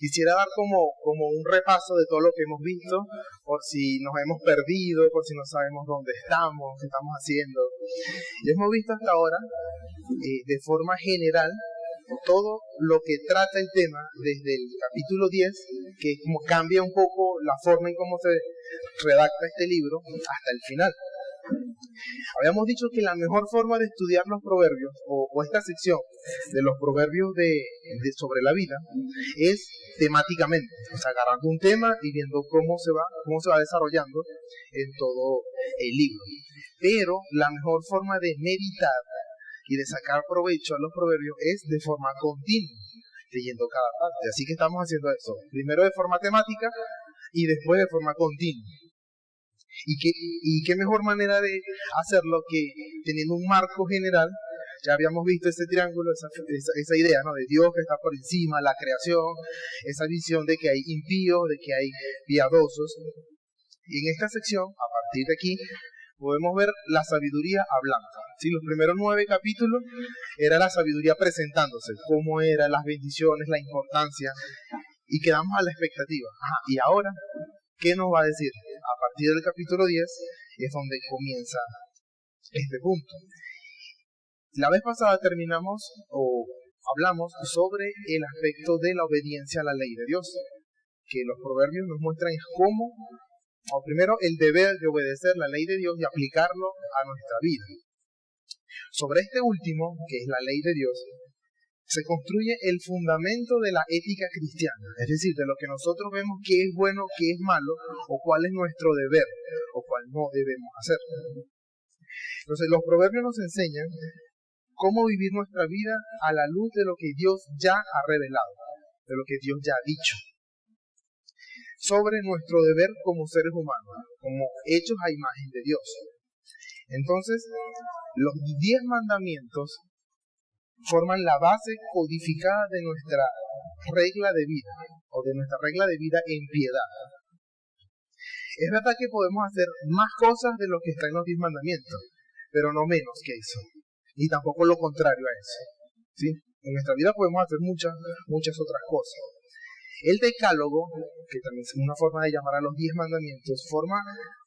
Quisiera dar como un repaso de todo lo que hemos visto, por si nos hemos perdido, por si no sabemos dónde estamos, qué estamos haciendo. Y hemos visto hasta ahora, de forma general, todo lo que trata el tema desde el capítulo 10, que como cambia un poco la forma en cómo se redacta este libro, hasta el final. Habíamos dicho que la mejor forma de estudiar los proverbios, o esta sección de los proverbios sobre la vida, es temáticamente, o sea, agarrando un tema y viendo cómo se va desarrollando en todo el libro. Pero la mejor forma de meditar y de sacar provecho a los proverbios es de forma continua, leyendo cada parte. Así que estamos haciendo eso, primero de forma temática y después de forma continua. ¿Y qué mejor manera de hacerlo que teniendo un marco general? Ya habíamos visto ese triángulo, esa idea, ¿no? De Dios que está por encima, la creación, esa visión de que hay impíos, de que hay piadosos. Y en esta sección, a partir de aquí, podemos ver la sabiduría hablando. ¿Sí? Los primeros 9 capítulos era la sabiduría presentándose, cómo eran las bendiciones, la importancia, y quedamos a la expectativa. Y ahora, ¿qué nos va a decir? A partir del capítulo 10 es donde comienza este punto. La vez pasada hablamos sobre el aspecto de la obediencia a la ley de Dios, que los proverbios nos muestran cómo, primero, el deber de obedecer la ley de Dios y aplicarlo a nuestra vida. Sobre este último, que es la ley de Dios, se construye el fundamento de la ética cristiana, es decir, de lo que nosotros vemos que es bueno, que es malo, o cuál es nuestro deber, o cuál no debemos hacer. Entonces, los proverbios nos enseñan cómo vivir nuestra vida a la luz de lo que Dios ya ha revelado, de lo que Dios ya ha dicho, sobre nuestro deber como seres humanos, como hechos a imagen de Dios. Entonces, los 10 mandamientos forman la base codificada de nuestra regla de vida, o de nuestra regla de vida en piedad. Es verdad que podemos hacer más cosas de lo que está en los 10 mandamientos, pero no menos que eso, y tampoco lo contrario a eso. ¿Sí? En nuestra vida podemos hacer muchas otras cosas. El decálogo, que también es una forma de llamar a los 10 mandamientos, forma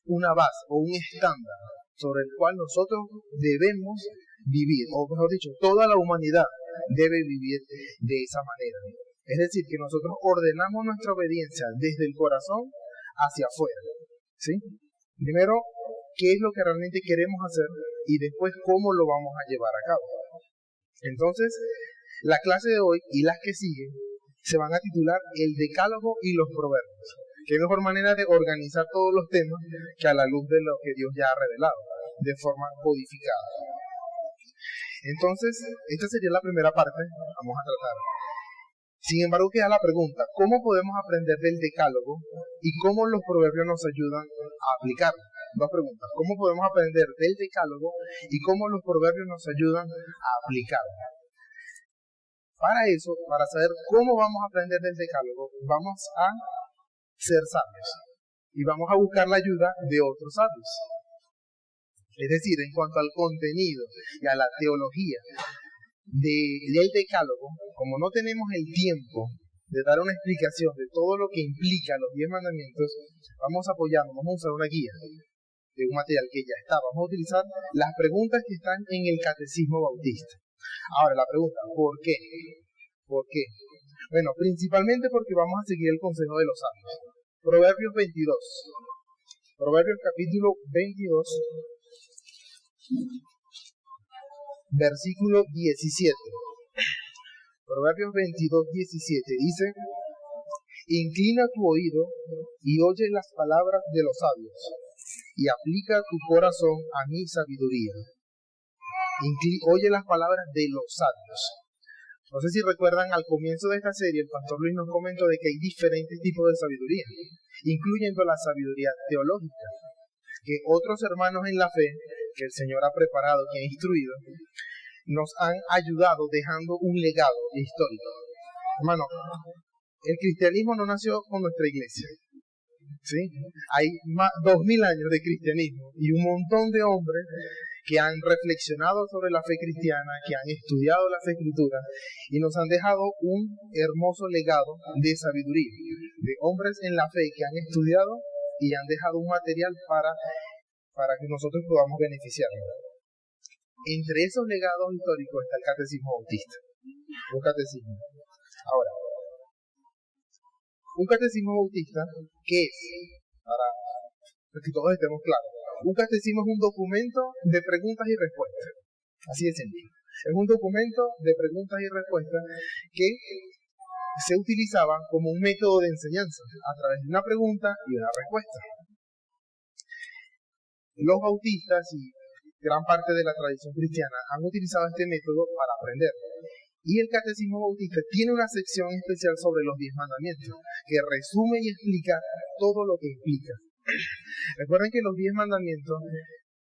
una base o un estándar sobre el cual nosotros debemos vivir, o mejor dicho, toda la humanidad debe vivir de esa manera. Es decir, que nosotros ordenamos nuestra obediencia desde el corazón hacia afuera. ¿Sí? Primero, qué es lo que realmente queremos hacer y después cómo lo vamos a llevar a cabo. Entonces, la clase de hoy y las que siguen se van a titular El Decálogo y los Proverbios. Qué mejor manera de organizar todos los temas que a la luz de lo que Dios ya ha revelado, de forma codificada. Entonces, esta sería la primera parte, vamos a tratar. Sin embargo, queda la pregunta, ¿cómo podemos aprender del decálogo y cómo los proverbios nos ayudan a aplicarlo? Dos preguntas, ¿cómo podemos aprender del decálogo y cómo los proverbios nos ayudan a aplicarlo? Para eso, para saber cómo vamos a aprender del decálogo, vamos a ser sabios y vamos a buscar la ayuda de otros sabios. Es decir, en cuanto al contenido y a la teología del decálogo, como no tenemos el tiempo de dar una explicación de todo lo que implica los 10 mandamientos, vamos a apoyarnos, vamos a usar una guía de un material que ya está. Vamos a utilizar las preguntas que están en el Catecismo Bautista. Ahora, la pregunta, ¿por qué? ¿Por qué? Bueno, principalmente porque vamos a seguir el consejo de los sabios. Proverbios 22. Proverbios capítulo 22. Versículo 17. Proverbios 22, 17 dice: Inclina tu oído y oye las palabras de los sabios, y aplica tu corazón a mi sabiduría. Oye las palabras de los sabios. No sé si recuerdan, al comienzo de esta serie, el pastor Luis nos comentó de que hay diferentes tipos de sabiduría, incluyendo la sabiduría teológica, que otros hermanos en la fe, que el Señor ha preparado, que ha instruido, nos han ayudado dejando un legado histórico. Hermano, el cristianismo no nació con nuestra iglesia. ¿Sí? Hay 2000 años de cristianismo y un montón de hombres que han reflexionado sobre la fe cristiana, que han estudiado las escrituras y nos han dejado un hermoso legado de sabiduría, de hombres en la fe que han estudiado y han dejado un material para que nosotros podamos beneficiarnos. Entre esos legados históricos está el catecismo bautista. Un catecismo. Ahora, un catecismo bautista, ¿qué es? Para que todos estemos claros. Un catecismo es un documento de preguntas y respuestas. Así de simple. Es un documento de preguntas y respuestas que se utilizaba como un método de enseñanza a través de una pregunta y una respuesta. Los bautistas y gran parte de la tradición cristiana han utilizado este método para aprender. Y el catecismo bautista tiene una sección especial sobre los 10 mandamientos, que resume y explica todo lo que implica. Recuerden que los 10 mandamientos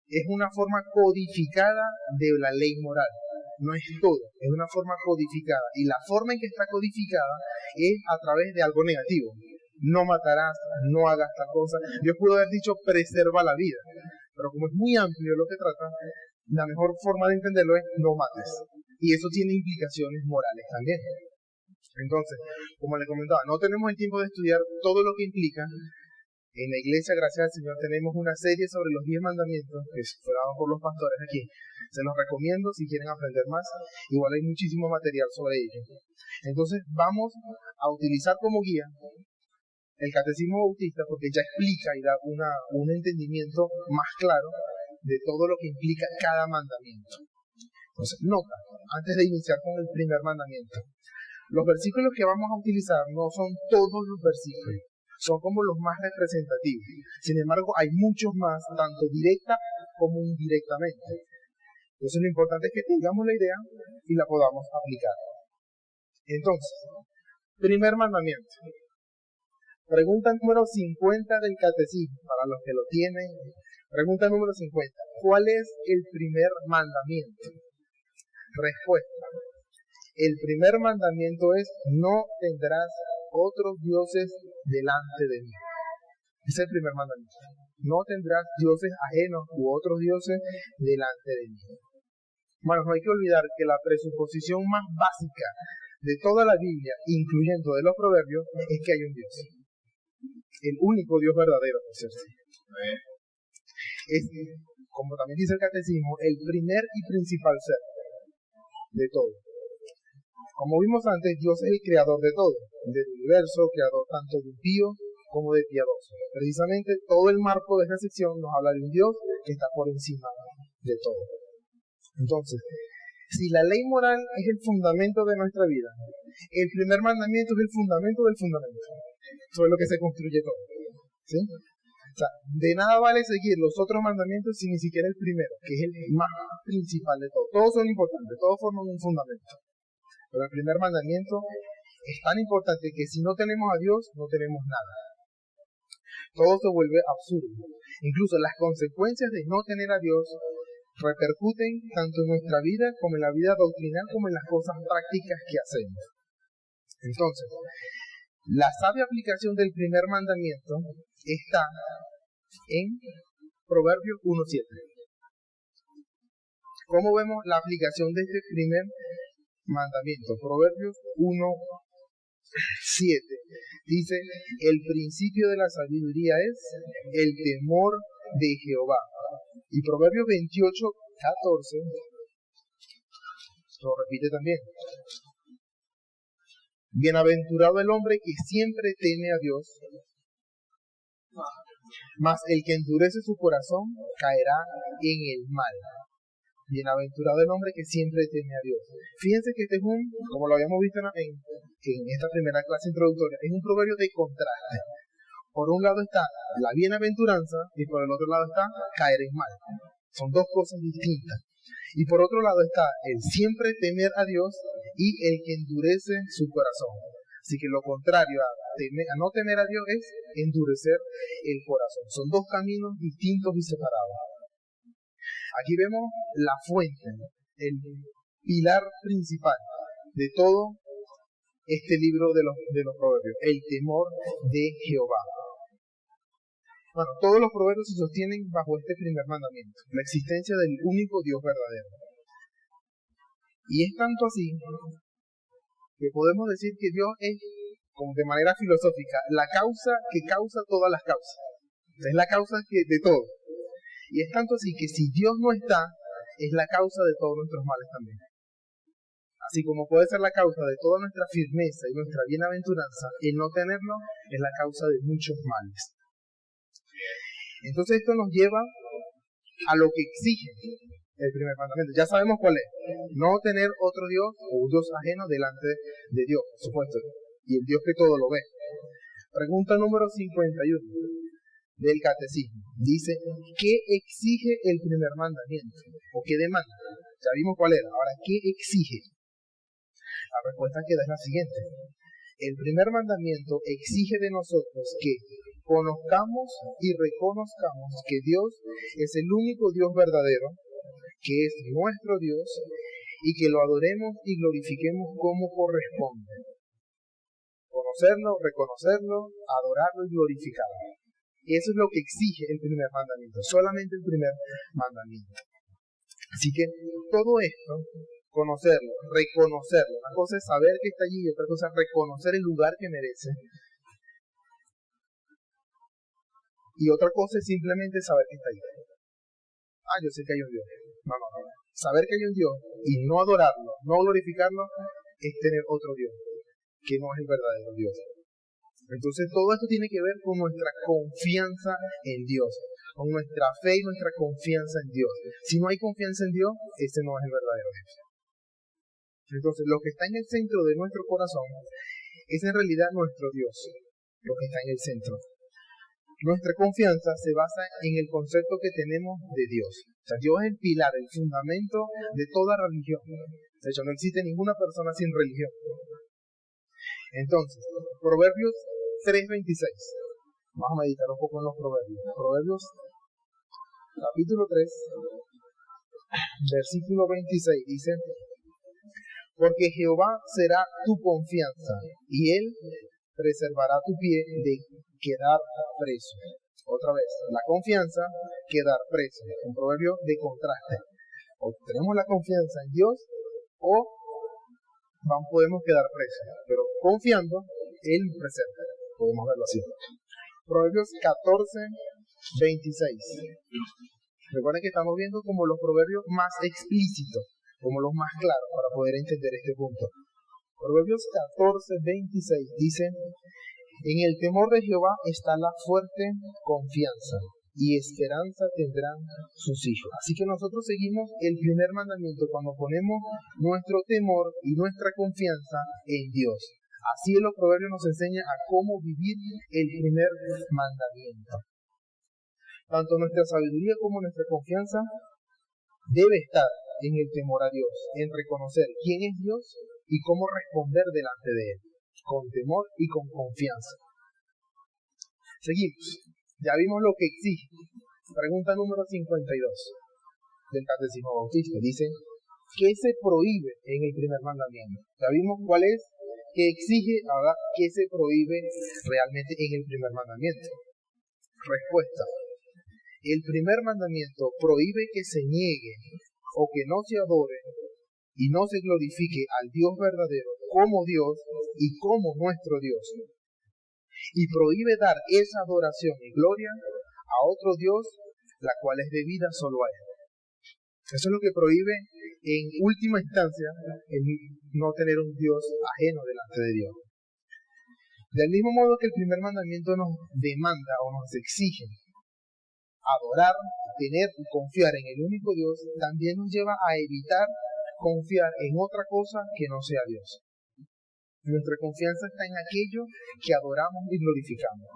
es una forma codificada de la ley moral. No es todo, es una forma codificada. Y la forma en que está codificada es a través de algo negativo. No matarás, no hagas tal cosa. Yo puedo haber dicho preserva la vida, pero como es muy amplio lo que trata, la mejor forma de entenderlo es no mates. Y eso tiene implicaciones morales también. Entonces, como le comentaba, no tenemos el tiempo de estudiar todo lo que implica. En la iglesia, gracias al Señor, tenemos una serie sobre los 10 mandamientos que fue dado por los pastores aquí. Se los recomiendo si quieren aprender más. Igual hay muchísimo material sobre ello. Entonces, vamos a utilizar como guía el catecismo bautista porque ya explica y da un entendimiento más claro de todo lo que implica cada mandamiento. Entonces, nota, antes de iniciar con el primer mandamiento, los versículos que vamos a utilizar no son todos los versículos, son como los más representativos. Sin embargo, hay muchos más, tanto directa como indirectamente. Entonces, lo importante es que tengamos la idea y la podamos aplicar. Entonces, primer mandamiento. Pregunta número 50 del catecismo, para los que lo tienen. Pregunta número 50. ¿Cuál es el primer mandamiento? Respuesta. El primer mandamiento es: no tendrás otros dioses delante de mí. Ese es el primer mandamiento. No tendrás dioses ajenos u otros dioses delante de mí. Bueno, no hay que olvidar que la presuposición más básica de toda la Biblia, incluyendo de los proverbios, es que hay un Dios. El único Dios verdadero, por cierto. Es, como también dice el catecismo, el primer y principal ser de todo. Como vimos antes, Dios es el creador de todo, del universo, creador tanto de impío como de piadoso. Precisamente todo el marco de esta sección nos habla de un Dios que está por encima de todo. Entonces, si la ley moral es el fundamento de nuestra vida, el primer mandamiento es el fundamento del fundamento, sobre lo que se construye todo. ¿Sí? O sea, de nada vale seguir los otros mandamientos si ni siquiera el primero, que es el más principal de todo. Todos son importantes, todos forman un fundamento. Pero el primer mandamiento es tan importante que si no tenemos a Dios, no tenemos nada. Todo se vuelve absurdo. Incluso las consecuencias de no tener a Dios repercuten tanto en nuestra vida como en la vida doctrinal como en las cosas prácticas que hacemos. Entonces, la sabia aplicación del primer mandamiento está en Proverbios 1:7. ¿Cómo vemos la aplicación de este primer mandamiento? Proverbios 1:7 dice: el principio de la sabiduría es el temor de Jehová. Y Proverbios 28:14 lo repite también: bienaventurado el hombre que siempre teme a Dios, mas el que endurece su corazón caerá en el mal. Bienaventurado el hombre que siempre teme a Dios. Fíjense que este es como lo habíamos visto en esta primera clase introductoria, es un proverbio de contraste. Por un lado está la bienaventuranza y por el otro lado está caer en mal. Son dos cosas distintas. Y por otro lado está el siempre temer a Dios y el que endurece su corazón. Así que lo contrario a no temer a Dios es endurecer el corazón. Son dos caminos distintos y separados. Aquí vemos la fuente, el pilar principal de todo este libro de los proverbios, el temor de Jehová. Bueno, todos los proverbios se sostienen bajo este primer mandamiento, la existencia del único Dios verdadero. Y es tanto así que podemos decir que Dios es, como de manera filosófica, la causa que causa todas las causas. Es la causa de todo. Y es tanto así que si Dios no está, es la causa de todos nuestros males también. Así como puede ser la causa de toda nuestra firmeza y nuestra bienaventuranza, el no tenerlo es la causa de muchos males. Entonces esto nos lleva a lo que exige el primer mandamiento. Ya sabemos cuál es. No tener otro Dios o un Dios ajeno delante de Dios, por supuesto. Y el Dios que todo lo ve. Pregunta número 51 del Catecismo. Dice, ¿qué exige el primer mandamiento? ¿O qué demanda? Ya vimos cuál era. Ahora, ¿qué exige? La respuesta que da es la siguiente. El primer mandamiento exige de nosotros que conozcamos y reconozcamos que Dios es el único Dios verdadero, que es nuestro Dios, y que lo adoremos y glorifiquemos como corresponde. Conocerlo, reconocerlo, adorarlo y glorificarlo. Y eso es lo que exige el primer mandamiento, solamente el primer mandamiento. Así que todo esto, conocerlo, reconocerlo, una cosa es saber que está allí y otra cosa es reconocer el lugar que merece. Y otra cosa es simplemente saber que está allí. Yo sé que hay un Dios. No. Saber que hay un Dios y no adorarlo, no glorificarlo, es tener otro Dios, que no es el verdadero Dios. Entonces todo esto tiene que ver con nuestra confianza en Dios, con nuestra fe y nuestra confianza en Dios. Si no hay confianza en Dios, ese no es el verdadero Dios. Entonces lo que está en el centro de nuestro corazón es en realidad nuestro Dios, lo que está en el centro. Nuestra confianza se basa en el concepto que tenemos de Dios. O sea, Dios es el pilar, el fundamento de toda religión. De hecho, no existe ninguna persona sin religión. Entonces, Proverbios 3:26. Vamos a meditar un poco en los proverbios. Proverbios, capítulo 3, versículo 26, dice: porque Jehová será tu confianza, y Él preservará tu pie de quedar preso. Otra vez, la confianza, quedar preso. Un proverbio de contraste. O tenemos la confianza en Dios, o podemos quedar presos. Pero confiando, Él preserva. Podemos verlo así. Proverbios 14:26. Recuerden que estamos viendo como los proverbios más explícitos, como los más claros para poder entender este punto. Proverbios 14:26 dice: en el temor de Jehová está la fuerte confianza, y esperanza tendrán sus hijos. Así que nosotros seguimos el primer mandamiento cuando ponemos nuestro temor y nuestra confianza en Dios. Así los proverbios nos enseñan a cómo vivir el primer mandamiento. Tanto nuestra sabiduría como nuestra confianza debe estar en el temor a Dios, en reconocer quién es Dios y cómo responder delante de Él, con temor y con confianza. Seguimos. Ya vimos lo que exige. Pregunta número 52 del Catecismo Bautista. Dice, ¿qué se prohíbe en el primer mandamiento? Ya vimos cuál es, que exige, ahora, ¿qué se prohíbe realmente en el primer mandamiento? Respuesta. El primer mandamiento prohíbe que se niegue o que no se adore y no se glorifique al Dios verdadero como Dios y como nuestro Dios. Y prohíbe dar esa adoración y gloria a otro Dios, la cual es debida solo a Él. Eso es lo que prohíbe en última instancia el no tener un Dios ajeno delante de Dios. Del mismo modo que el primer mandamiento nos demanda o nos exige adorar, tener y confiar en el único Dios, también nos lleva a evitar confiar en otra cosa que no sea Dios. Nuestra confianza está en aquello que adoramos y glorificamos.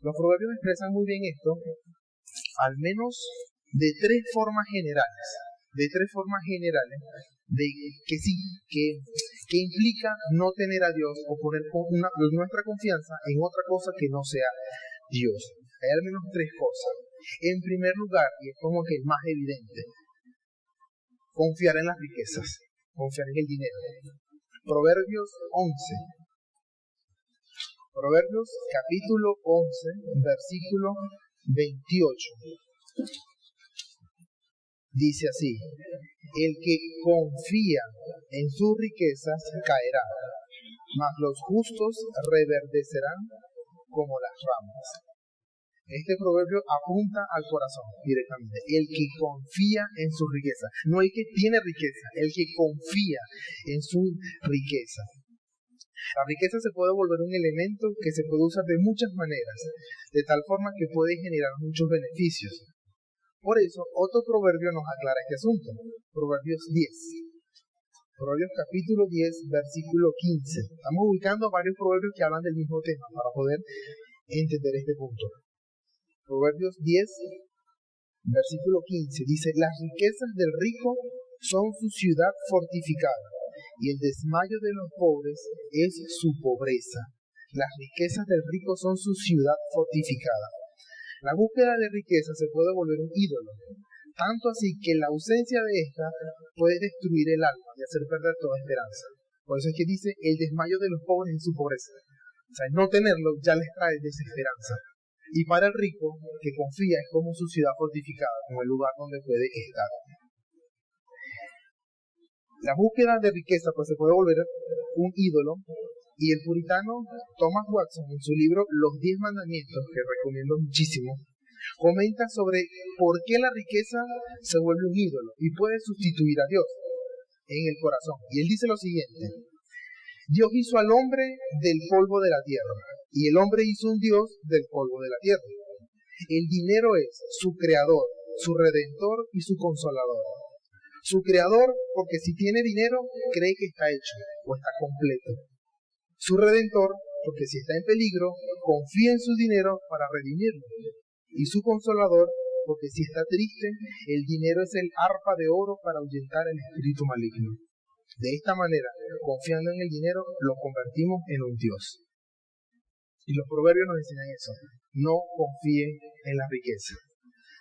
Los proverbios expresan muy bien esto, al menos de tres formas generales, que implica no tener a Dios o poner nuestra confianza en otra cosa que no sea Dios. Hay al menos tres cosas. En primer lugar, y es como que el más evidente, confiar en las riquezas, confiar en el dinero. Proverbios 11, Proverbios capítulo 11, versículo 28. Dice así: el que confía en sus riquezas caerá, mas los justos reverdecerán como las ramas. Este proverbio apunta al corazón directamente. El que confía en su riqueza, no el que tiene riqueza, el que confía en su riqueza. La riqueza se puede volver un elemento que se puede usar de muchas maneras, de tal forma que puede generar muchos beneficios. Por eso, otro proverbio nos aclara este asunto. Proverbios 10. Proverbios capítulo 10, versículo 15. Estamos ubicando varios proverbios que hablan del mismo tema para poder entender este punto. Proverbios 10, versículo 15, dice: las riquezas del rico son su ciudad fortificada, y el desmayo de los pobres es su pobreza. Las riquezas del rico son su ciudad fortificada. La búsqueda de riqueza se puede volver un ídolo, tanto así que la ausencia de esta puede destruir el alma y hacer perder toda esperanza. Por eso es que dice: el desmayo de los pobres es su pobreza. O sea, no tenerlo ya les trae desesperanza. Y para el rico, que confía, es como su ciudad fortificada, como el lugar donde puede estar. La búsqueda de riqueza pues se puede volver un ídolo, y el puritano Thomas Watson, en su libro Los 10 Mandamientos, que recomiendo muchísimo, comenta sobre por qué la riqueza se vuelve un ídolo y puede sustituir a Dios en el corazón. Y él dice lo siguiente: Dios hizo al hombre del polvo de la tierra, y el hombre hizo un Dios del polvo de la tierra. El dinero es su creador, su redentor y su consolador. Su creador, porque si tiene dinero, cree que está hecho o está completo. Su redentor, porque si está en peligro, confía en su dinero para redimirlo. Y su consolador, porque si está triste, el dinero es el arpa de oro para ahuyentar el espíritu maligno. De esta manera, confiando en el dinero, lo convertimos en un Dios. Y los proverbios nos enseñan eso: no confíen en la riqueza.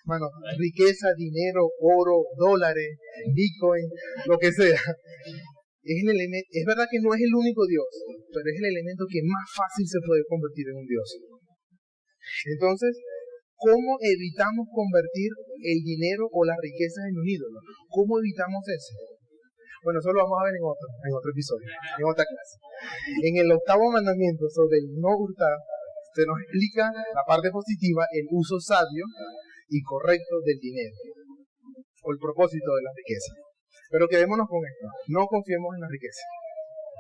Mano, riqueza, dinero, oro, dólares, bitcoin, lo que sea. Es verdad que no es el único Dios, pero es el elemento que más fácil se puede convertir en un Dios. Entonces, ¿cómo evitamos convertir el dinero o las riquezas en un ídolo? ¿Cómo evitamos eso? Bueno, eso lo vamos a ver en otro episodio, en otra clase. En el 8º mandamiento sobre el no hurtar, se nos explica la parte positiva, el uso sabio y correcto del dinero, o el propósito de la riqueza. Pero quedémonos con esto: no confiemos en la riqueza.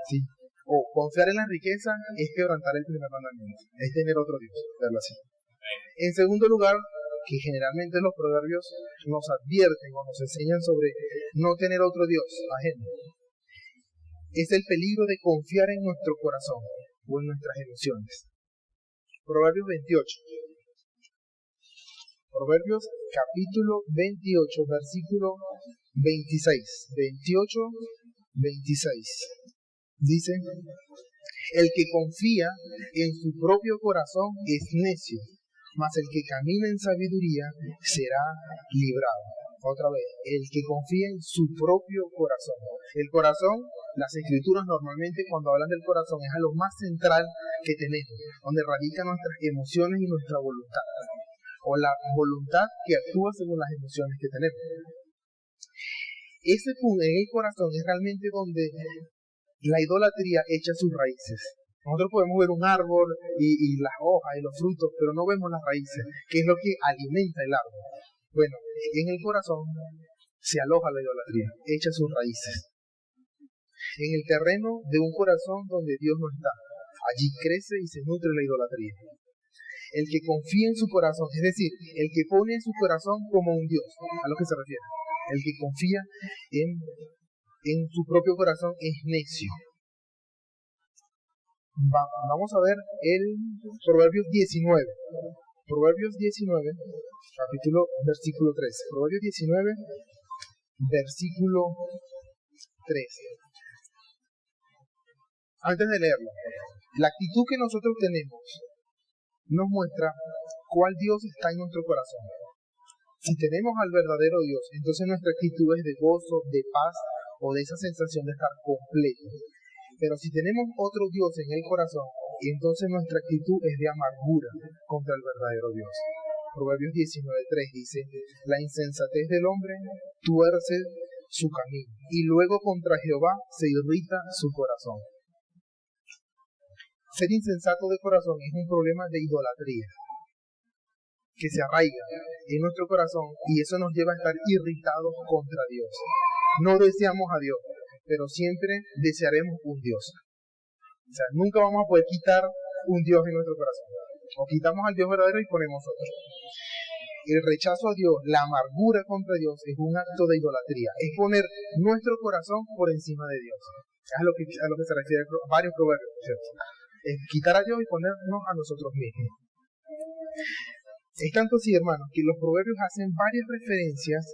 ¿Sí? O confiar en la riqueza es quebrantar el primer mandamiento, es tener otro Dios, verlo así. En segundo lugar, que generalmente los proverbios nos advierten o nos enseñan sobre no tener otro Dios ajeno, es el peligro de confiar en nuestro corazón o en nuestras emociones. Proverbios 28. Proverbios capítulo 28, versículo 26. 28, 26. Dice: el que confía en su propio corazón es necio, mas el que camina en sabiduría será librado. Otra vez, el que confía en su propio corazón. El corazón, las escrituras normalmente cuando hablan del corazón es a lo más central que tenemos, donde radican nuestras emociones y nuestra voluntad, o la voluntad que actúa según las emociones que tenemos. Ese punto en el corazón es realmente donde la idolatría echa sus raíces. Nosotros podemos ver un árbol y las hojas y los frutos, pero no vemos las raíces, que es lo que alimenta el árbol. Bueno, en el corazón se aloja la idolatría, echa sus raíces. En el terreno de un corazón donde Dios no está, allí crece y se nutre la idolatría. El que confía en su corazón, es decir, el que pone en su corazón como un Dios, a lo que se refiere. El que confía en su propio corazón es necio. Vamos a ver el Proverbios 19. Proverbios 19, versículo 13. Proverbios 19, versículo 13. Antes de leerlo, la actitud que nosotros tenemos nos muestra cuál Dios está en nuestro corazón. Si tenemos al verdadero Dios, entonces nuestra actitud es de gozo, de paz o de esa sensación de estar completo. Pero si tenemos otro Dios en el corazón, y entonces nuestra actitud es de amargura contra el verdadero Dios. Proverbios 19:3 dice, la insensatez del hombre tuerce su camino, y luego contra Jehová se irrita su corazón. Ser insensato de corazón es un problema de idolatría que se arraiga en nuestro corazón y eso nos lleva a estar irritados contra Dios. No deseamos a Dios, pero siempre desearemos un Dios. O sea, nunca vamos a poder quitar un Dios en nuestro corazón. O quitamos al Dios verdadero y ponemos otro. El rechazo a Dios, la amargura contra Dios es un acto de idolatría. Es poner nuestro corazón por encima de Dios. Es a lo que se refiere varios proverbios, ¿cierto? Es quitar a Dios y ponernos a nosotros mismos. Es tanto así, hermanos, que los proverbios hacen varias referencias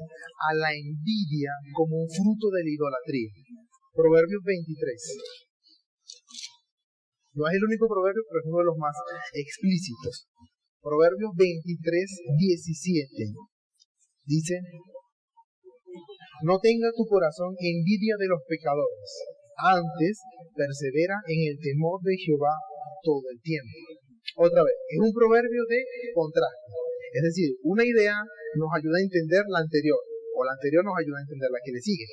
a la envidia como un fruto de la idolatría. Proverbios 23. No es el único proverbio, pero es uno de los más explícitos. Proverbios 23:17. Dice, no tenga tu corazón envidia de los pecadores, antes persevera en el temor de Jehová todo el tiempo. Otra vez, es un proverbio de contraste. Es decir, una idea nos ayuda a entender la anterior, o la anterior nos ayuda a entender la que le sigue.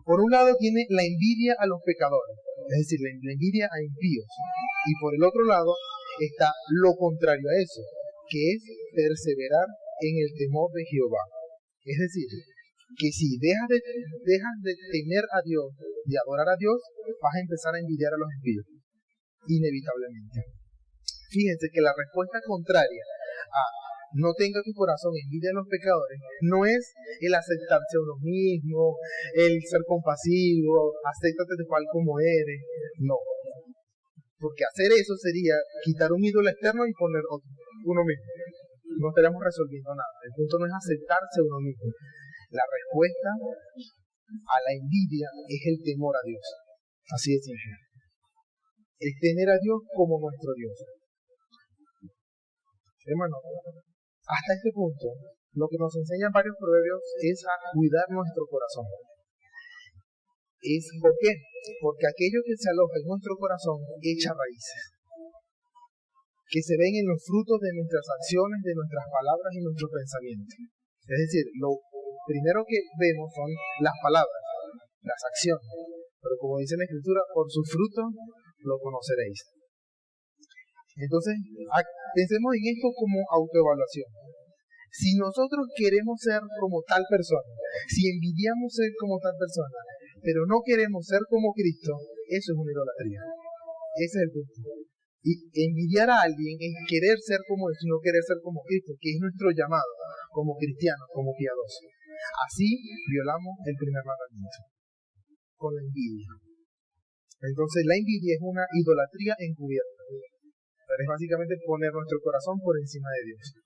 Por un lado tiene la envidia a los pecadores, es decir, la envidia a impíos. Y por el otro lado está lo contrario a eso, que es perseverar en el temor de Jehová. Es decir, que si dejas de temer a Dios, de adorar a Dios, vas a empezar a envidiar a los impíos, inevitablemente. Fíjense que la respuesta contraria a no tenga tu corazón envidia a los pecadores no es el aceptarse a uno mismo, el ser compasivo, acéptate de cual como eres. No. Porque hacer eso sería quitar un ídolo externo y poner otro, uno mismo. No estaríamos resolviendo nada. El punto no es aceptarse a uno mismo. La respuesta a la envidia es el temor a Dios. Así de simple. Es tener a Dios como nuestro Dios. Hermano, hasta este punto, lo que nos enseñan varios proverbios es a cuidar nuestro corazón. ¿Por qué? Porque aquello que se aloja en nuestro corazón echa raíces, que se ven en los frutos de nuestras acciones, de nuestras palabras y nuestros pensamientos. Es decir, lo primero que vemos son las palabras, las acciones. Pero como dice la Escritura, por sus frutos lo conoceréis. Entonces, pensemos en esto como autoevaluación. Si nosotros queremos ser como tal persona, si envidiamos ser como tal persona, pero no queremos ser como Cristo, eso es una idolatría. Ese es el punto. Y envidiar a alguien es querer ser como Él, no querer ser como Cristo, que es nuestro llamado como cristianos, como piadosos. Así violamos el primer mandamiento, con la envidia. Entonces la envidia es una idolatría encubierta. Pero es básicamente poner nuestro corazón por encima de Dios.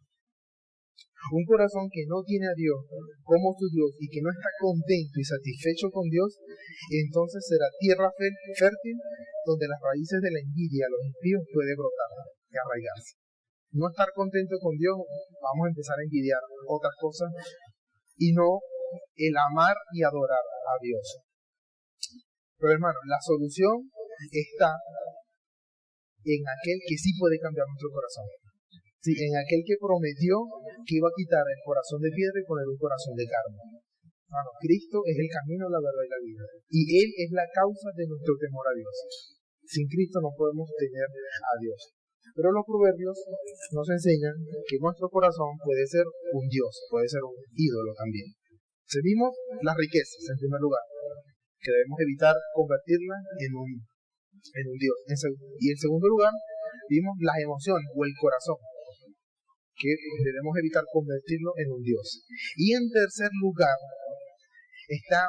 Un corazón que no tiene a Dios como su Dios y que no está contento y satisfecho con Dios, entonces será tierra fértil donde las raíces de la envidia a los impíos puede brotar y arraigarse. No estar contento con Dios, vamos a empezar a envidiar otras cosas y no el amar y adorar a Dios. Pero hermano, la solución está en aquel que sí puede cambiar nuestro corazón. Sí, en aquel que prometió que iba a quitar el corazón de piedra y poner un corazón de carne. Bueno, Cristo es el camino, la verdad y la vida. Y Él es la causa de nuestro temor a Dios. Sin Cristo no podemos tener a Dios. Pero los proverbios nos enseñan que nuestro corazón puede ser un Dios, puede ser un ídolo también. Vimos las riquezas, en primer lugar, que debemos evitar convertirlas en un Dios. Y en segundo lugar, vimos las emociones o el corazón, que debemos evitar convertirlo en un Dios. Y en tercer lugar está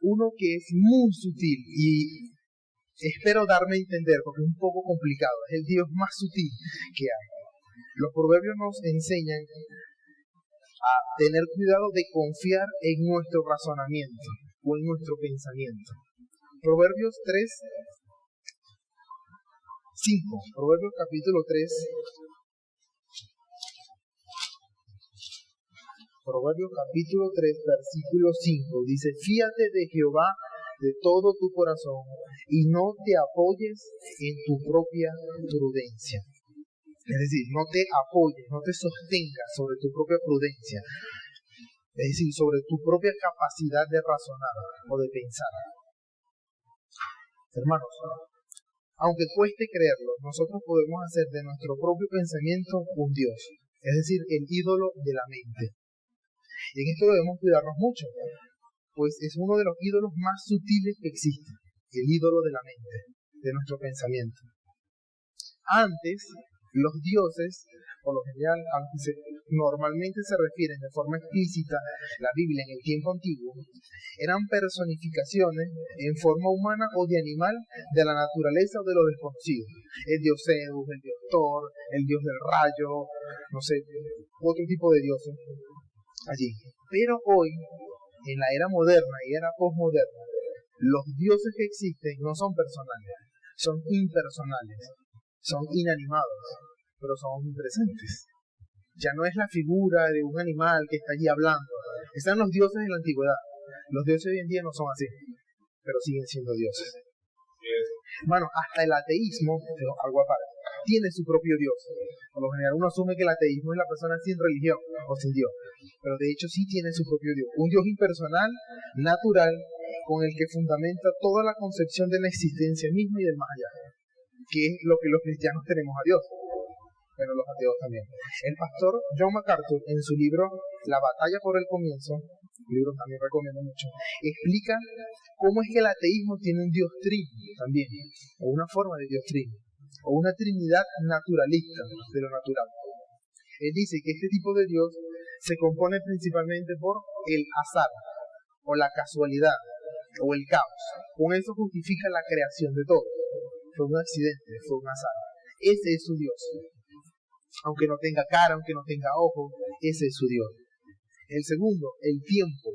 uno que es muy sutil y espero darme a entender porque es un poco complicado, es el Dios más sutil que hay. Los proverbios nos enseñan a tener cuidado de confiar en nuestro razonamiento o en nuestro pensamiento. Proverbios 3:5, Proverbios capítulo 3. Proverbios capítulo 3, versículo 5, dice, fíate de Jehová de todo tu corazón y no te apoyes en tu propia prudencia. Es decir, no te apoyes, no te sostengas sobre tu propia prudencia. Es decir, sobre tu propia capacidad de razonar o de pensar. Hermanos, aunque cueste creerlo, nosotros podemos hacer de nuestro propio pensamiento un Dios, es decir, el ídolo de la mente. Y en esto debemos cuidarnos mucho, pues es uno de los ídolos más sutiles que existen, el ídolo de la mente, de nuestro pensamiento. Antes, los dioses, por lo general, aunque normalmente se refieren de forma explícita la Biblia en el tiempo antiguo, eran personificaciones en forma humana o de animal de la naturaleza o de lo desconocido. El dios Zeus, el dios Thor, el dios del rayo, no sé, otro tipo de dioses allí. Pero hoy, en la era moderna y era postmoderna, los dioses que existen no son personales, son impersonales, son inanimados, pero son omnipresentes. Ya no es la figura de un animal que está allí hablando. Están los dioses de la antigüedad. Los dioses hoy en día no son así, pero siguen siendo dioses. Bueno, hasta el ateísmo, pero algo aparte, tiene su propio Dios. Por lo general uno asume que el ateísmo es la persona sin religión o sin Dios, pero de hecho sí tiene su propio Dios. Un Dios impersonal, natural, con el que fundamenta toda la concepción de la existencia misma y del más allá, que es lo que los cristianos tenemos a Dios, pero los ateos también. El pastor John MacArthur, en su libro La batalla por el comienzo, un libro también recomiendo mucho, explica cómo es que el ateísmo tiene un Dios trino también, o una forma de Dios trino, o una trinidad naturalista de lo natural. Él dice que este tipo de Dios se compone principalmente por el azar, o la casualidad, o el caos. Con eso justifica la creación de todo. Fue un accidente, fue un azar. Ese es su Dios. Aunque no tenga cara, aunque no tenga ojos, ese es su Dios. El segundo, el tiempo.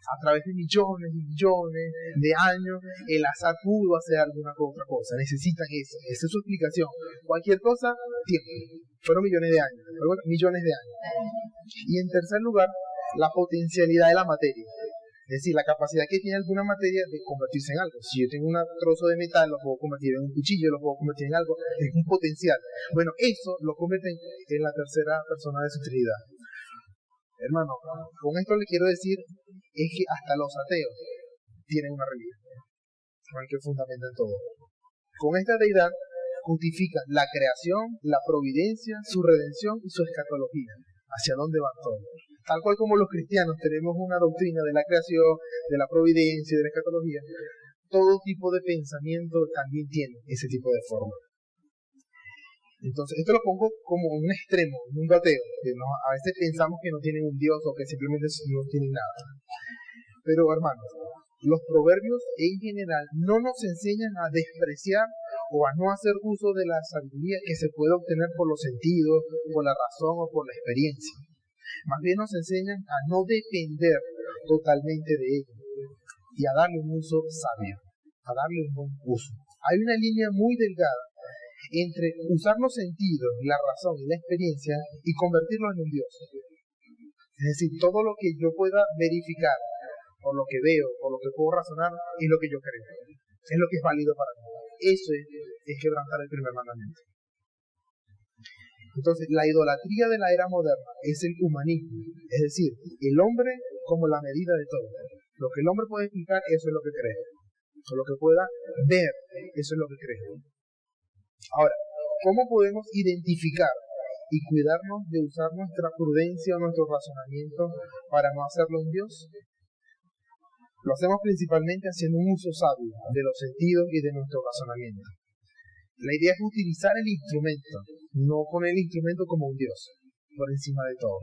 A través de millones y millones de años, el azar pudo hacer alguna otra cosa. Necesitan eso. Esa es su explicación. Cualquier cosa, tiempo. Fueron millones de años. Millones de años. Y en tercer lugar, la potencialidad de la materia. Es decir, la capacidad que tiene alguna materia de convertirse en algo. Si yo tengo un trozo de metal, lo puedo convertir en un cuchillo, lo puedo convertir en algo, es un potencial. Bueno, eso lo convierte en la tercera persona de su Trinidad. Hermano, con esto le quiero decir es que hasta los ateos tienen una religión, con el que fundamentan todo. Con esta deidad justifican la creación, la providencia, su redención y su escatología. ¿Hacia dónde van todos? Tal cual como los cristianos tenemos una doctrina de la creación, de la providencia y de la escatología, todo tipo de pensamiento también tiene ese tipo de forma. Entonces, esto lo pongo como un extremo, un ateo, que a veces pensamos que no tienen un Dios o que simplemente no tienen nada. Pero hermanos, los proverbios en general no nos enseñan a despreciar o a no hacer uso de la sabiduría que se puede obtener por los sentidos, por la razón o por la experiencia. Más bien nos enseñan a no depender totalmente de ello y a darle un uso sabio, a darle un buen uso. Hay una línea muy delgada entre usar los sentidos, la razón y la experiencia y convertirlos en un Dios. Es decir, todo lo que yo pueda verificar, por lo que veo, por lo que puedo razonar, es lo que yo creo. Es lo que es válido para mí. Eso es quebrantar el primer mandamiento. Entonces, la idolatría de la era moderna es el humanismo, es decir, el hombre como la medida de todo. Lo que el hombre puede explicar, eso es lo que cree. O lo que pueda ver, eso es lo que cree. Ahora, ¿cómo podemos identificar y cuidarnos de usar nuestra prudencia o nuestro razonamiento para no hacerlo un Dios? Lo hacemos principalmente haciendo un uso sabio de los sentidos y de nuestro razonamiento. La idea es utilizar el instrumento, no poner el instrumento como un Dios, por encima de todo.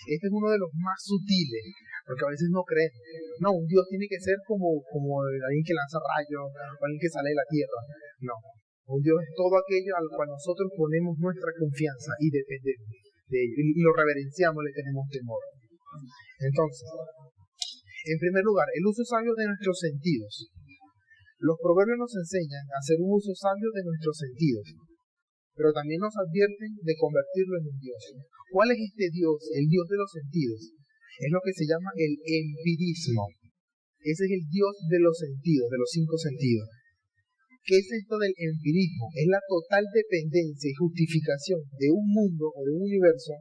Este es uno de los más sutiles, porque a veces no creen. No, un Dios tiene que ser como alguien que lanza rayos, o alguien que sale de la tierra. No, un Dios es todo aquello al cual nosotros ponemos nuestra confianza y dependemos de ello, y lo reverenciamos, le tenemos temor. Entonces, en primer lugar, el uso sabio de nuestros sentidos. Los proverbios nos enseñan a hacer un uso sabio de nuestros sentidos, pero también nos advierten de convertirlo en un Dios. ¿Cuál es este Dios? El Dios de los sentidos. Es lo que se llama el empirismo. Ese es el Dios de los sentidos, de los 5 sentidos. ¿Qué es esto del empirismo? Es la total dependencia y justificación de un mundo o de un universo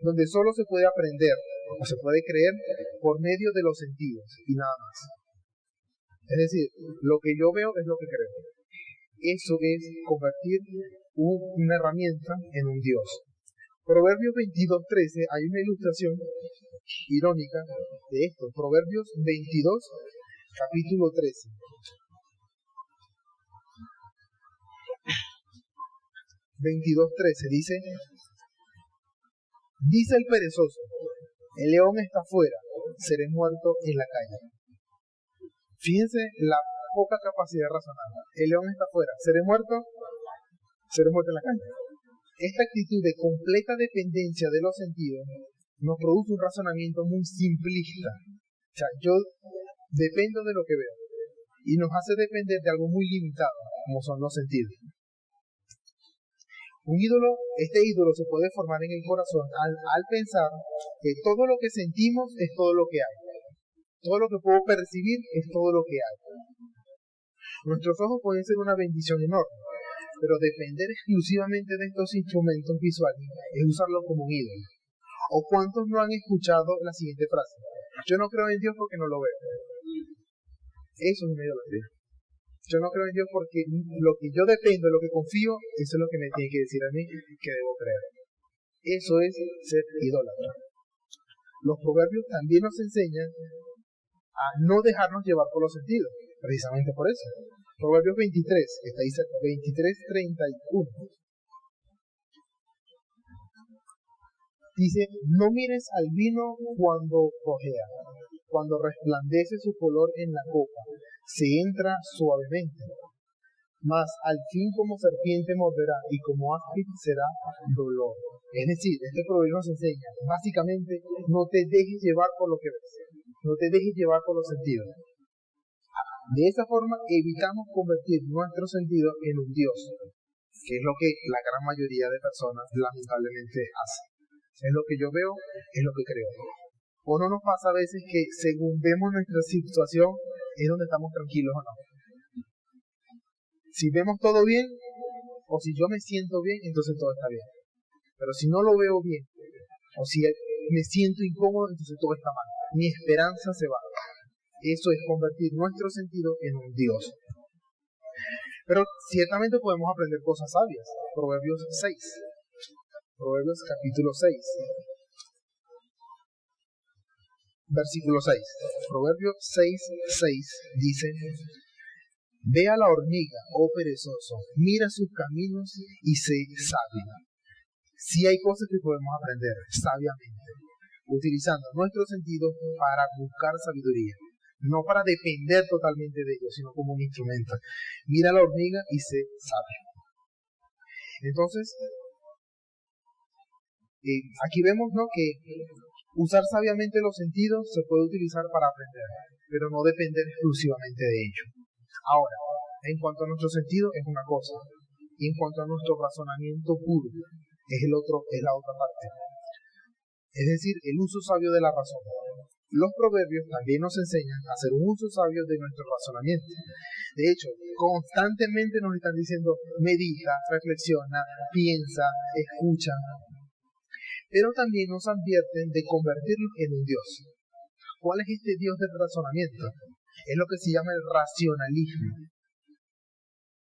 donde solo se puede aprender o se puede creer por medio de los sentidos y nada más. Es decir, lo que yo veo es lo que creo. Eso es convertir una herramienta en un Dios. Proverbios 22:13, hay una ilustración irónica de esto. Proverbios 22, capítulo 13. 22:13 dice el perezoso, el león está fuera, seré muerto en la calle. Fíjense la poca capacidad de razonar. El león está fuera, seré muerto en la calle. Esta actitud de completa dependencia de los sentidos nos produce un razonamiento muy simplista. O sea, yo dependo de lo que veo y nos hace depender de algo muy limitado, como son los sentidos. Este ídolo se puede formar en el corazón al pensar que todo lo que sentimos es todo lo que hay. Todo lo que puedo percibir es todo lo que hay. Nuestros ojos pueden ser una bendición enorme, pero depender exclusivamente de estos instrumentos visuales es usarlos como un ídolo. ¿O cuántos no han escuchado la siguiente frase? Yo no creo en Dios porque no lo veo. Eso es una idolatría. Yo no creo en Dios porque lo que yo dependo, lo que confío, eso es lo que me tiene que decir a mí que debo creer. Eso es ser idólatra. Los proverbios también nos enseñan a no dejarnos llevar por los sentidos, precisamente por eso. Proverbios 23, está ahí cerca, 23:31. Dice, no mires al vino cuando cojea, cuando resplandece su color en la copa, se entra suavemente, mas al fin como serpiente morderá y como áspid será dolor. Es decir, este proverbio nos enseña, básicamente, no te dejes llevar por lo que ves, no te dejes llevar por los sentidos. De esa forma evitamos convertir nuestro sentido en un Dios, que es lo que la gran mayoría de personas lamentablemente hace. Es lo que yo veo, es lo que creo. ¿O no nos pasa a veces que según vemos nuestra situación es donde estamos tranquilos o no? Si vemos todo bien, o si yo me siento bien, entonces todo está bien. Pero si no lo veo bien, o si me siento incómodo, entonces todo está mal. Mi esperanza se va. Eso es convertir nuestro sentido en un Dios. Pero ciertamente podemos aprender cosas sabias. Proverbios 6. Proverbios capítulo 6. Versículo 6. Proverbios 6:6 dice, ve a la hormiga, oh perezoso, mira sus caminos y sé sabio. Sí hay cosas que podemos aprender sabiamente, utilizando nuestros sentidos para buscar sabiduría, no para depender totalmente de ellos, sino como un instrumento. Mira a la hormiga y sé sabio. Entonces, aquí vemos, ¿no?, que usar sabiamente los sentidos se puede utilizar para aprender, pero no depender exclusivamente de ello. Ahora, en cuanto a nuestro sentido es una cosa, y en cuanto a nuestro razonamiento puro es la otra parte. Es decir, el uso sabio de la razón. Los proverbios también nos enseñan a hacer un uso sabio de nuestro razonamiento. De hecho, constantemente nos están diciendo, medita, reflexiona, piensa, escucha. Pero también nos advierten de convertirlo en un Dios. ¿Cuál es este Dios del razonamiento? Es lo que se llama el racionalismo.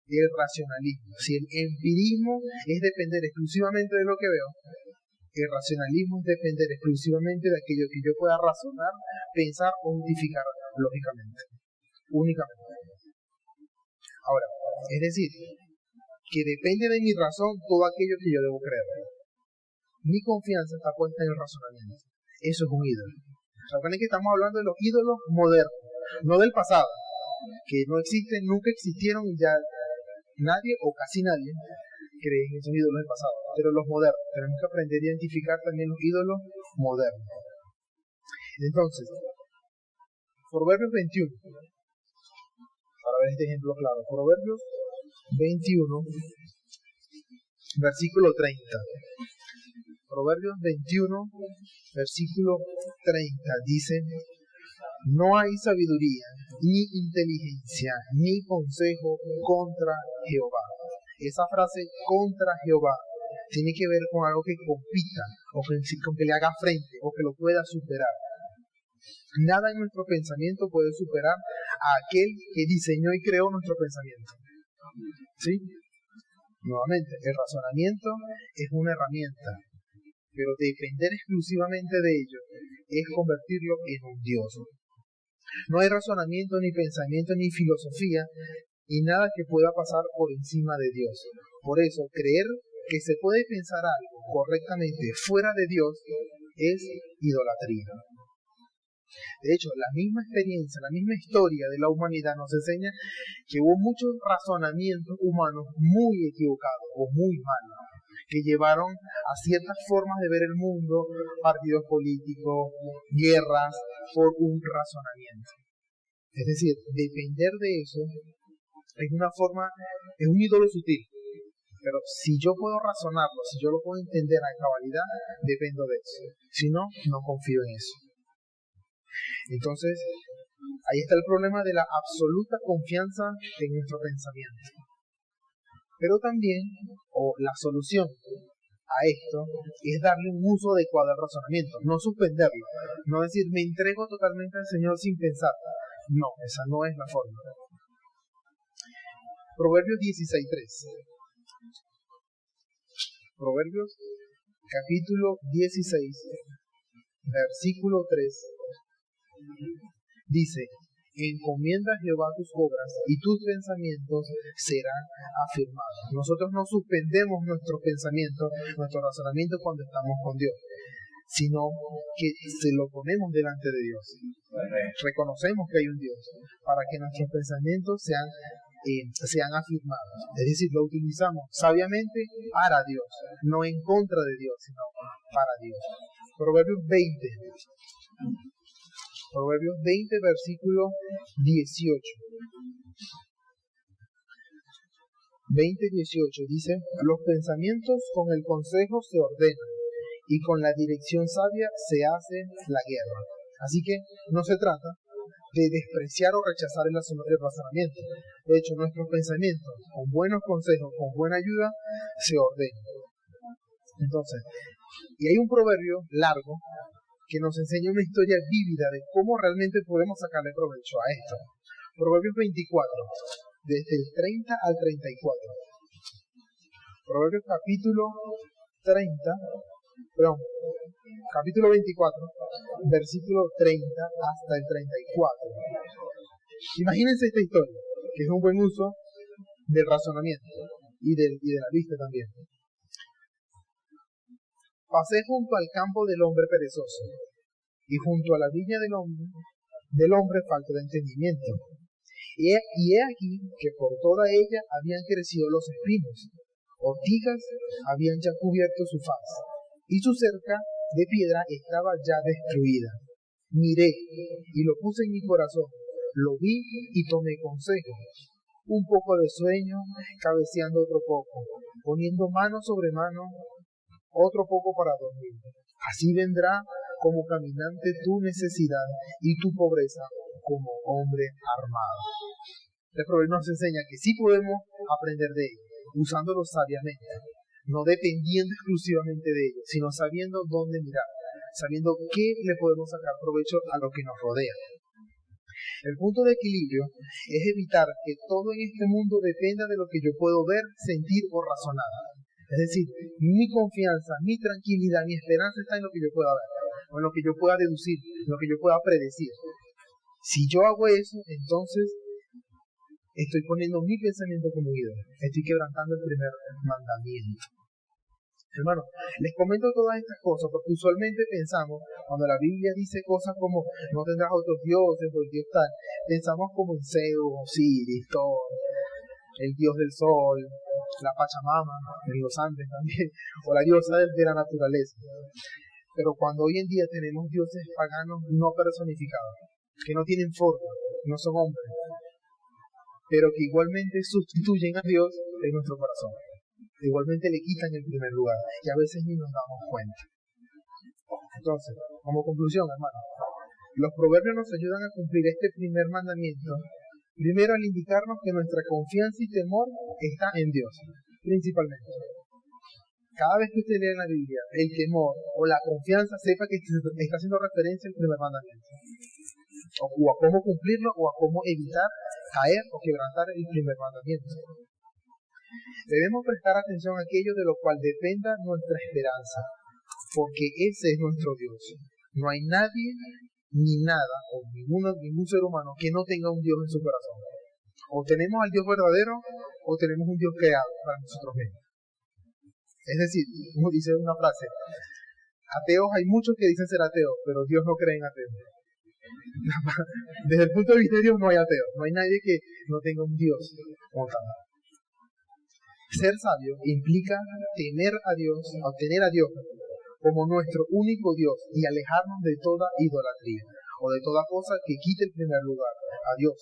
El racionalismo. Si el empirismo es depender exclusivamente de lo que veo, el racionalismo es depender exclusivamente de aquello que yo pueda razonar, pensar o justificar lógicamente. Únicamente. Ahora, es decir, que depende de mi razón todo aquello que yo debo creer. Mi confianza está puesta en el razonamiento. Eso es un ídolo. Recuerden que estamos hablando de los ídolos modernos, no del pasado, que no existen, nunca existieron y ya nadie o casi nadie cree en esos ídolos del pasado. Pero los modernos, tenemos que aprender a identificar también los ídolos modernos. Entonces, Proverbios 21, para ver este ejemplo claro, Proverbios 21, versículo 30. Proverbios 21, versículo 30, dice, No hay sabiduría, ni inteligencia, ni consejo contra Jehová. Esa frase contra Jehová tiene que ver con algo que compita, o con que le haga frente, o que lo pueda superar. Nada en nuestro pensamiento puede superar a aquel que diseñó y creó nuestro pensamiento. ¿Sí? Nuevamente, el razonamiento es una herramienta, pero depender exclusivamente de ello es convertirlo en un Dios. No hay razonamiento, ni pensamiento, ni filosofía, y nada que pueda pasar por encima de Dios. Por eso, creer que se puede pensar algo correctamente fuera de Dios es idolatría. De hecho, la misma experiencia, la misma historia de la humanidad nos enseña que hubo muchos razonamientos humanos muy equivocados o muy malos, que llevaron a ciertas formas de ver el mundo, partidos políticos, guerras, por un razonamiento. Es decir, depender de eso es una forma, es un ídolo sutil. Pero si yo puedo razonarlo, si yo lo puedo entender a cabalidad, dependo de eso. Si no, no confío en eso. Entonces, ahí está el problema de la absoluta confianza en nuestro pensamiento. Pero también, o la solución a esto, es darle un uso adecuado al razonamiento, no suspenderlo, no decir, me entrego totalmente al Señor sin pensar. No, esa no es la forma. Proverbios 16:3. Proverbios capítulo 16, versículo 3. Dice, encomienda a Jehová tus obras y tus pensamientos serán afirmados. Nosotros no suspendemos nuestros pensamientos, nuestro razonamiento cuando estamos con Dios, sino que se lo ponemos delante de Dios. Reconocemos que hay un Dios para que nuestros pensamientos sean afirmados. Es decir, lo utilizamos sabiamente para Dios, no en contra de Dios, sino para Dios. Proverbios 20. Proverbios 20, versículo 18. 20:18 dice, los pensamientos con el consejo se ordenan y con la dirección sabia se hace la guerra. Así que no se trata de despreciar o rechazar el razonamiento. De hecho, nuestros pensamientos, con buenos consejos, con buena ayuda, se ordenan. Entonces, y hay un proverbio largo que nos enseña una historia vívida de cómo realmente podemos sacarle provecho a esto. Proverbios 24, desde el 30 al 34. Proverbios capítulo 24, versículo 30 hasta el 34. Imagínense esta historia, que es un buen uso del razonamiento y de la vista también. Pasé junto al campo del hombre perezoso, y junto a la viña del hombre falta de entendimiento. Y he aquí que por toda ella habían crecido los espinos, ortigas habían ya cubierto su faz, y su cerca de piedra estaba ya destruida. Miré y lo puse en mi corazón, lo vi y tomé consejo. Un poco de sueño, cabeceando otro poco, poniendo mano sobre mano, otro poco para dormir. Así vendrá como caminante tu necesidad y tu pobreza como hombre armado. El proverbio nos enseña que sí podemos aprender de ello, usándolo sabiamente, no dependiendo exclusivamente de ello, sino sabiendo dónde mirar, sabiendo qué le podemos sacar provecho a lo que nos rodea. El punto de equilibrio es evitar que todo en este mundo dependa de lo que yo puedo ver, sentir o razonar. Es decir, mi confianza, mi tranquilidad, mi esperanza está en lo que yo pueda ver, o en lo que yo pueda deducir, en lo que yo pueda predecir. Si yo hago eso, entonces estoy poniendo mi pensamiento como ídolo. Estoy quebrantando el primer mandamiento. Hermano, les comento todas estas cosas porque usualmente pensamos, cuando la Biblia dice cosas como no tendrás otros dioses o el Dios tal, pensamos como en Zeus, Osiris, Thor, el dios del sol, la Pachamama, en los Andes también, o la diosa de la naturaleza. Pero cuando hoy en día tenemos dioses paganos no personificados, que no tienen forma, no son hombres, pero que igualmente sustituyen a Dios en nuestro corazón. Igualmente le quitan el primer lugar, y a veces ni nos damos cuenta. Entonces, como conclusión, hermano, Los proverbios nos ayudan a cumplir este primer mandamiento, primero al indicarnos que nuestra confianza y temor está en Dios, principalmente. Cada vez que usted lee en la Biblia el temor o la confianza, sepa que está haciendo referencia al primer mandamiento. O a cómo cumplirlo o a cómo evitar caer o quebrantar el primer mandamiento. Debemos prestar atención a aquello de lo cual dependa nuestra esperanza, porque ese es nuestro Dios. No hay nadie ni nada, o ningún ser humano que no tenga un Dios en su corazón. O tenemos al Dios verdadero, o tenemos un Dios creado para nosotros mismos. Es decir, como dice una frase, ateos hay muchos que dicen ser ateos, pero Dios no cree en ateos. Desde el punto de vista de Dios no hay ateos, no hay nadie que no tenga un Dios como tal. Ser sabio implica temer a Dios, obtener a Dios como nuestro único Dios y alejarnos de toda idolatría o de toda cosa que quite el primer lugar a Dios.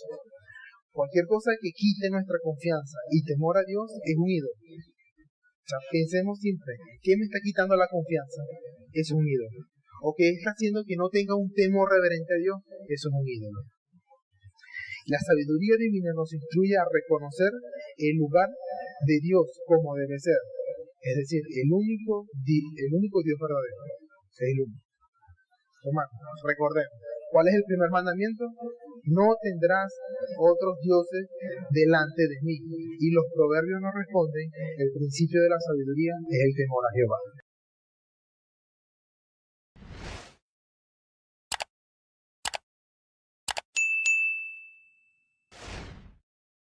Cualquier cosa que quite nuestra confianza y temor a Dios es un ídolo. O sea, pensemos siempre, ¿qué me está quitando la confianza? Eso es un ídolo. ¿O qué está haciendo que no tenga un temor reverente a Dios? Eso es un ídolo. La sabiduría divina nos instruye a reconocer el lugar de Dios como debe ser. Es decir, el único Dios verdadero. Es el único. Hermanos, recordemos, ¿cuál es el primer mandamiento? No tendrás otros dioses delante de mí. Y los proverbios nos responden, el principio de la sabiduría es el temor a Jehová.